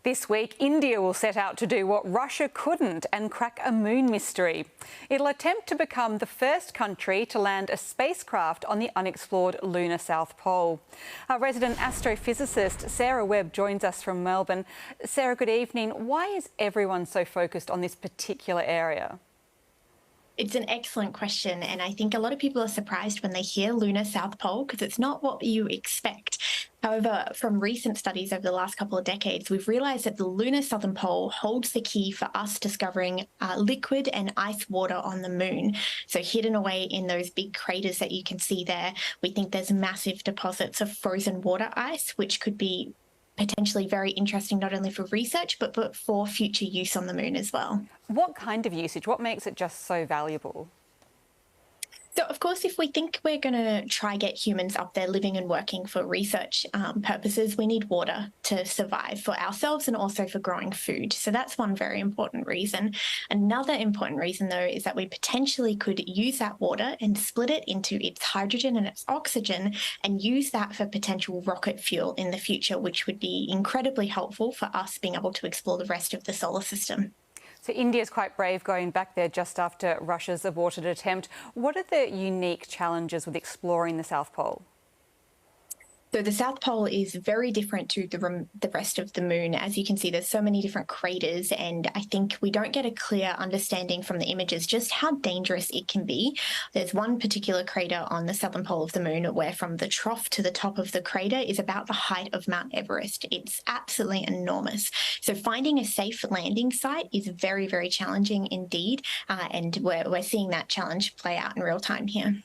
This week, India will set out to do what Russia couldn't and crack a moon mystery. It'll attempt to become the first country to land a spacecraft on the unexplored lunar South Pole. Our resident astrophysicist Sarah Webb joins us from Melbourne. Sarah, good evening. Why is everyone so focused on this particular area? It's an excellent question, and I think a lot of people are surprised when they hear lunar South Pole because it's not what you expect. However, from recent studies over the last couple of decades, we've realised that the lunar southern pole holds the key for us discovering liquid and ice water on the moon. So hidden away in those big craters that you can see there, we think there's massive deposits of frozen water ice, which could be potentially very interesting not only for research but for future use on the moon as well. What kind of usage? What makes it just so valuable? So, of course, if we think we're going to try get humans up there living and working for research purposes, we need water to survive for ourselves and also for growing food. So that's one very important reason. Another important reason, though, is that we potentially could use that water and split it into its hydrogen and its oxygen and use that for potential rocket fuel in the future, which would be incredibly helpful for us being able to explore the rest of the solar system. So India's quite brave going back there just after Russia's aborted attempt. What are the unique challenges with exploring the South Pole? So the South Pole is very different to the rest of the moon. As you can see, there's so many different craters, and I think we don't get a clear understanding from the images just how dangerous it can be. There's one particular crater on the southern pole of the moon where from the trough to the top of the crater is about the height of Mount Everest. It's absolutely enormous. So finding a safe landing site is very, very challenging indeed, and we're seeing that challenge play out in real time here.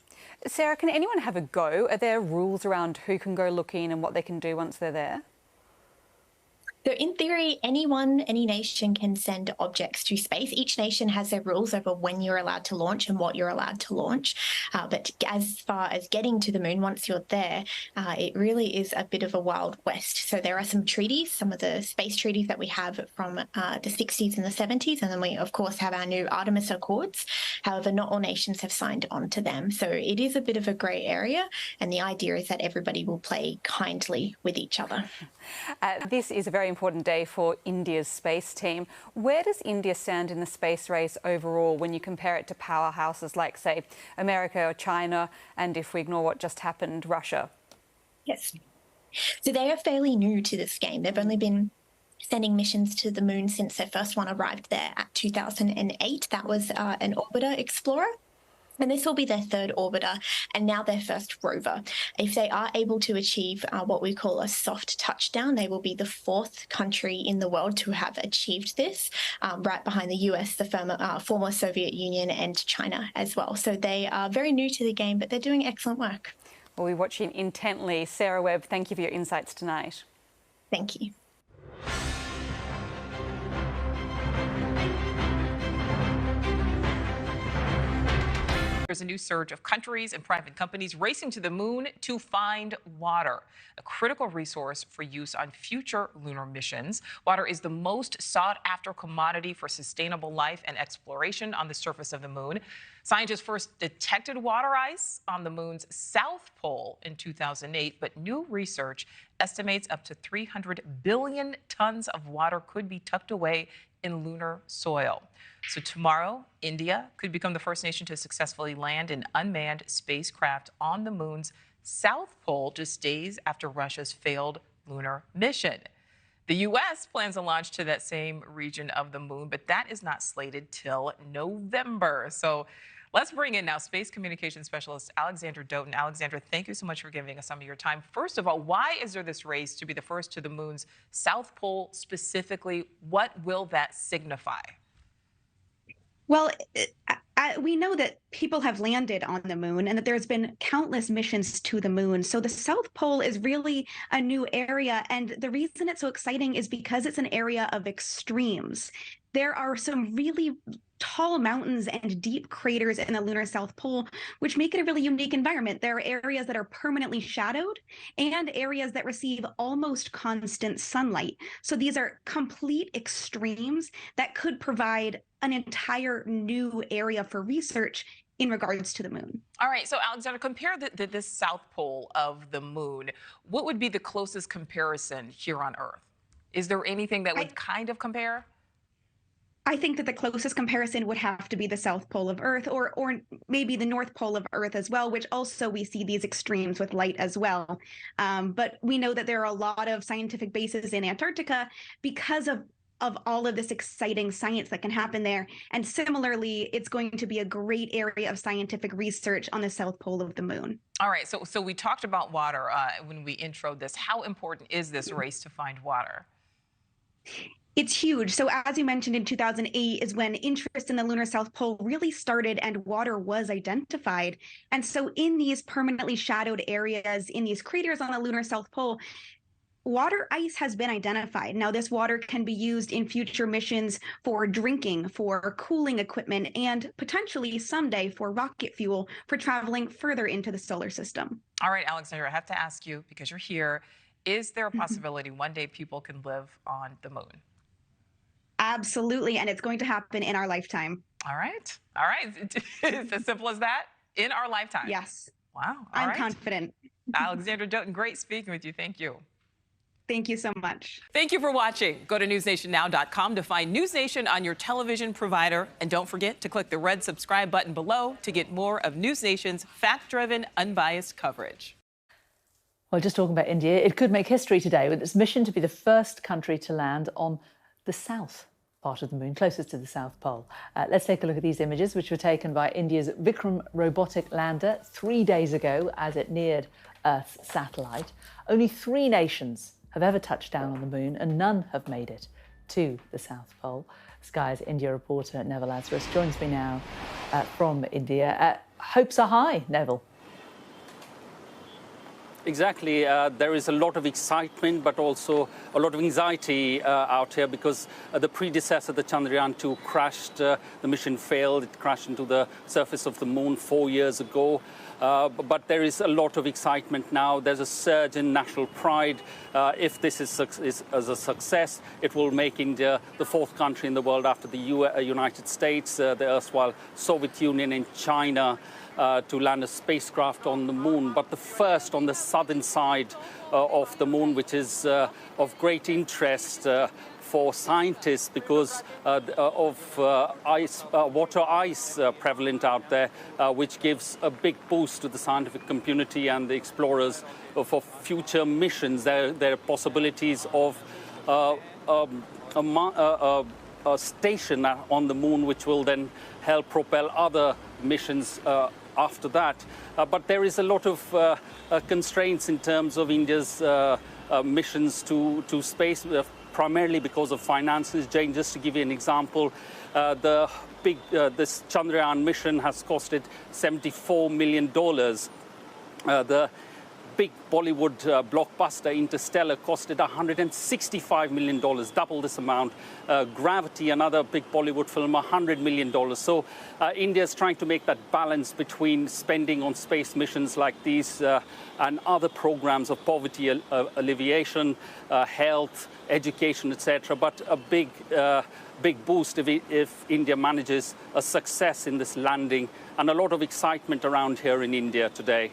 Sarah, can anyone have a go? Are there rules around who can go looking and what they can do once they're there? So in theory, any nation can send objects to space. Each nation has their rules over when you're allowed to launch and what you're allowed to launch. But as far as getting to the moon, once you're there, it really is a bit of a wild west. So there are some treaties, some of the space treaties that we have from the 60s and the 70s. And then we, of course, have our new Artemis Accords. However, not all nations have signed on to them. So it is a bit of a grey area. And the idea is that everybody will play kindly with each other. This is a very important day for India's space team. Where does India stand in the space race overall when you compare it to powerhouses like, say, America or China, and if we ignore what just happened, Russia? Yes. So they are fairly new to this game. They've only been sending missions to the moon since their first one arrived there at 2008. That was an orbiter explorer. And this will be their third orbiter and now their first rover. If they are able to achieve what we call a soft touchdown, they will be the fourth country in the world to have achieved this, right behind the US, the former Soviet Union, and China as well. So they are very new to the game, but they're doing excellent work. We'll be watching intently. Sarah Webb, thank you for your insights tonight. Thank you. There's a new surge of countries and private companies racing to the moon to find water, a critical resource for use on future lunar missions. Water is the most sought-after commodity for sustainable life and exploration on the surface of the moon. Scientists first detected water ice on the moon's south pole in 2008, but new research estimates up to 300 billion tons of water could be tucked away in lunar soil. So tomorrow, India could become the first nation to successfully land an unmanned spacecraft on the moon's south pole just days after Russia's failed lunar mission. The U.S. plans a launch to that same region of the moon, but that is not slated till November. So let's bring in now space communication specialist Alexandra Doughton. Alexandra, thank you so much for giving us some of your time. First of all, why is there this race to be the first to the moon's south pole specifically? What will that signify? Well, we know that people have landed on the moon and that there's been countless missions to the moon. So the South Pole is really a new area. And the reason it's so exciting is because it's an area of extremes. There are some really tall mountains and deep craters in the lunar South Pole, which make it a really unique environment. There are areas that are permanently shadowed and areas that receive almost constant sunlight. So these are complete extremes that could provide an entire new area for research in regards to the moon. All right, so Alexander, compare this South Pole of the moon. What would be the closest comparison here on Earth? Is there anything that would kind of compare? I think that the closest comparison would have to be the South Pole of Earth, or maybe the North Pole of Earth as well, which also we see these extremes with light as well. But we know that there are a lot of scientific bases in Antarctica because of all of this exciting science that can happen there. And similarly, it's going to be a great area of scientific research on the South Pole of the moon. All right, so we talked about water when we introed this. How important is this race to find water? It's huge. So as you mentioned, in 2008 is when interest in the lunar South Pole really started and water was identified. And so in these permanently shadowed areas, in these craters on the lunar South Pole, water ice has been identified. Now, this water can be used in future missions for drinking, for cooling equipment, and potentially someday for rocket fuel for traveling further into the solar system. All right, Alexandra, I have to ask you, because you're here, is there a possibility one day people can live on the moon? Absolutely, and it's going to happen in our lifetime. All right. It's as simple as that? In our lifetime? Yes. Wow. I'm confident. Alexandra Doughton, great speaking with you. Thank you. Thank you so much. Thank you for watching. Go to newsnationnow.com to find News Nation on your television provider. And don't forget to click the red subscribe button below to get more of News Nation's fact-driven, unbiased coverage. Well, just talking about India, it could make history today with its mission to be the first country to land on the south part of the moon, closest to the South Pole. Let's take a look at these images, which were taken by India's Vikram robotic lander 3 days ago as it neared Earth's satellite. Only 3 nations have ever touched down on the moon, and none have made it to the South Pole. Sky's India reporter Neville Lazarus joins me now from India. Hopes are high, Neville. Exactly. There is a lot of excitement, but also a lot of anxiety out here because the predecessor, the Chandrayaan-3, crashed. The mission failed. It crashed into the surface of the moon 4 years ago. But there is a lot of excitement now. There's a surge in national pride. If this is a success, it will make India the 4th country in the world after the United States, the erstwhile Soviet Union, and China to land a spacecraft on the moon, but the first on the southern side of the moon, which is of great interest for scientists because of water ice prevalent out there, which gives a big boost to the scientific community and the explorers for future missions. There are possibilities of a station on the moon, which will then help propel other missions after that. But there is a lot of constraints in terms of India's missions to space, primarily because of finances. Jane, just to give you an example, this Chandrayaan mission has costed $74 million. The big Bollywood blockbuster Interstellar costed $165 million, double this amount. Gravity, another big Bollywood film, $100 million. So India is trying to make that balance between spending on space missions like these and other programs of poverty alleviation, health, education, etc. But a big boost if India manages a success in this landing, and a lot of excitement around here in India today.